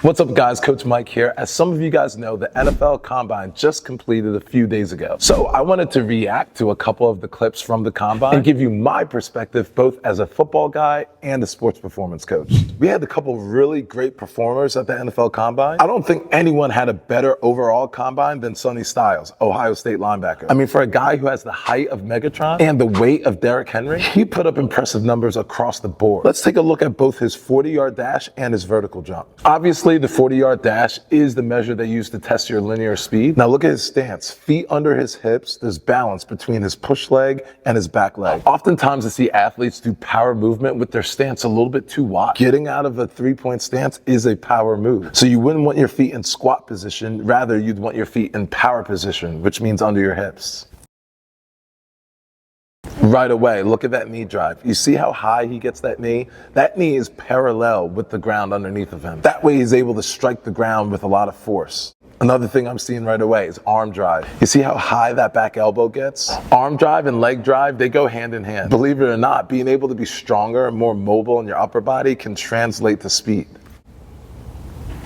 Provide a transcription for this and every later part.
What's up guys, Coach Mike here. As some of you guys know, the NFL Combine just completed a few days ago. So I wanted to react to a couple of the clips from the Combine and give you my perspective both as a football guy and a sports performance coach. We had a couple really great performers at the NFL Combine. I don't think anyone had a better overall Combine than Sonny Styles, Ohio State linebacker. I mean, for a guy who has the height of Megatron and the weight of Derrick Henry, he put up impressive numbers across the board. Let's take a look at both his 40-yard dash and his vertical jump. Obviously, the 40-yard dash is the measure they use to test your linear speed. Now look at his stance. Feet under his hips, there's balance between his push leg and his back leg. Oftentimes I see athletes do power movement with their stance a little bit too wide. Getting out of a three-point stance is a power move. So you wouldn't want your feet in squat position, rather you'd want your feet in power position, which means under your hips. Right away, look at that knee drive. You see how high he gets that knee? That knee is parallel with the ground underneath of him. That way he's able to strike the ground with a lot of force. Another thing I'm seeing right away is arm drive. You see how high that back elbow gets? Arm drive and leg drive, they go hand in hand. Believe it or not, being able to be stronger and more mobile in your upper body can translate to speed.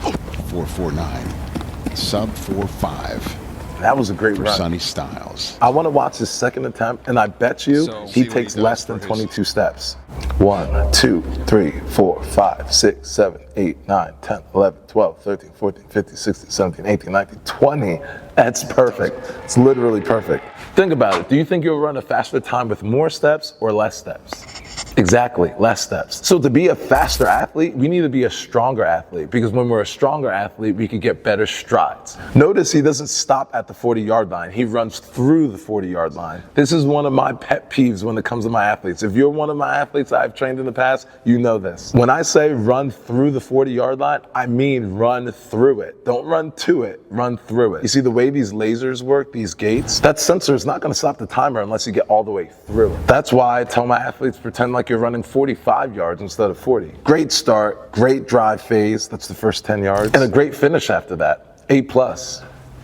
4.49, sub 4.5. That was a great run. Sonny Styles. I want to watch his second attempt, and I bet you he takes less than 22 steps. 1, 2, 3, 4, 5, 6, 7, 8, 9, 10, 11, 12, 13, 14, 15, 16, 17, 18, 19, 20. That's perfect. It's literally perfect. Think about it. Do you think you'll run a faster time with more steps or less steps? Exactly, less steps. So to be a faster athlete, we need to be a stronger athlete, because when we're a stronger athlete, we can get better strides. Notice he doesn't stop at the 40-yard line. He runs through the 40-yard line. This is one of my pet peeves when it comes to my athletes. If you're one of my athletes I've trained in the past, you know this. When I say run through the 40-yard line, I mean run through it. Don't run to it, run through it. You see the way these lasers work, these gates? That sensor is not gonna stop the timer unless you get all the way through it. That's why I tell my athletes, pretend like you're running 45 yards instead of 40. Great start, great drive phase, that's the first 10 yards, and a great finish after that, A+.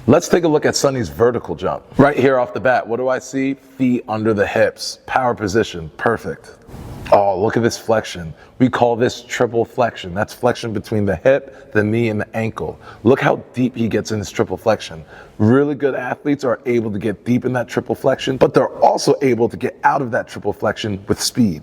Let's take a look at Sonny's vertical jump. Right here off the bat, what do I see? Feet under the hips, power position, perfect. Oh, look at this flexion. We call this triple flexion. That's flexion between the hip, the knee, and the ankle. Look how deep he gets in his triple flexion. Really good athletes are able to get deep in that triple flexion, but they're also able to get out of that triple flexion with speed.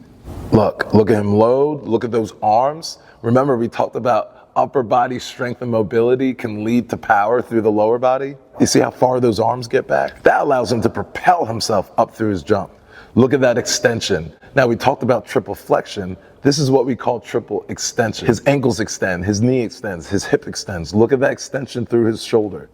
Look at him load, look at those arms. Remember, we talked about upper body strength and mobility can lead to power through the lower body. You see how far those arms get back? That allows him to propel himself up through his jump. Look at that extension. Now we talked about triple flexion. This is what we call triple extension. His ankles extend, his knee extends, his hip extends. Look at that extension through his shoulder.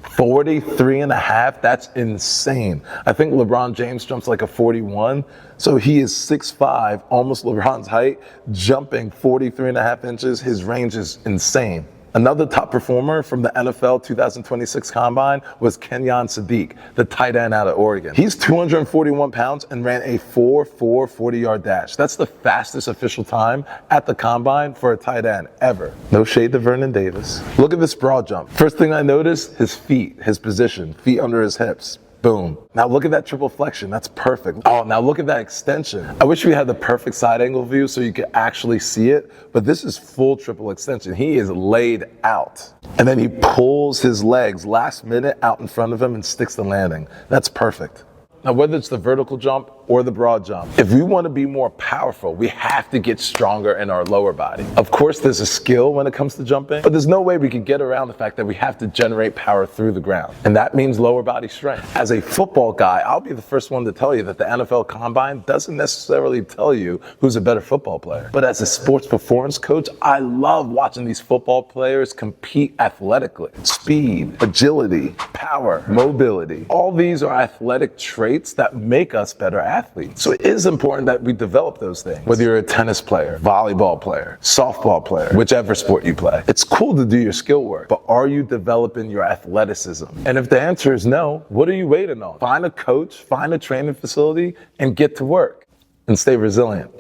43.5, that's insane. I think LeBron James jumps like a 41. So he is 6'5", almost LeBron's height, jumping 43.5 inches. His range is insane. Another top performer from the NFL 2026 Combine was Kenyon Sadiq, the tight end out of Oregon. He's 241 pounds and ran a 4.4 40-yard dash. That's the fastest official time at the Combine for a tight end ever. No shade to Vernon Davis. Look at this broad jump. First thing I noticed, his feet, his position, feet under his hips. Boom. Now look at that triple flexion. That's perfect. Oh, now look at that extension. I wish we had the perfect side angle view so you could actually see it, but this is full triple extension. He is laid out. And then he pulls his legs last minute out in front of him and sticks the landing. That's perfect. Now, whether it's the vertical jump or the broad jump, if we want to be more powerful, we have to get stronger in our lower body. Of course, there's a skill when it comes to jumping, but there's no way we can get around the fact that we have to generate power through the ground. And that means lower body strength. As a football guy, I'll be the first one to tell you that the NFL Combine doesn't necessarily tell you who's a better football player. But as a sports performance coach, I love watching these football players compete athletically. Speed, agility, power, mobility. All these are athletic traits that make us better athletes. So it is important that we develop those things. Whether you're a tennis player, volleyball player, softball player, whichever sport you play. It's cool to do your skill work, but are you developing your athleticism? And if the answer is no, what are you waiting on? Find a coach, find a training facility, and get to work. And stay resilient.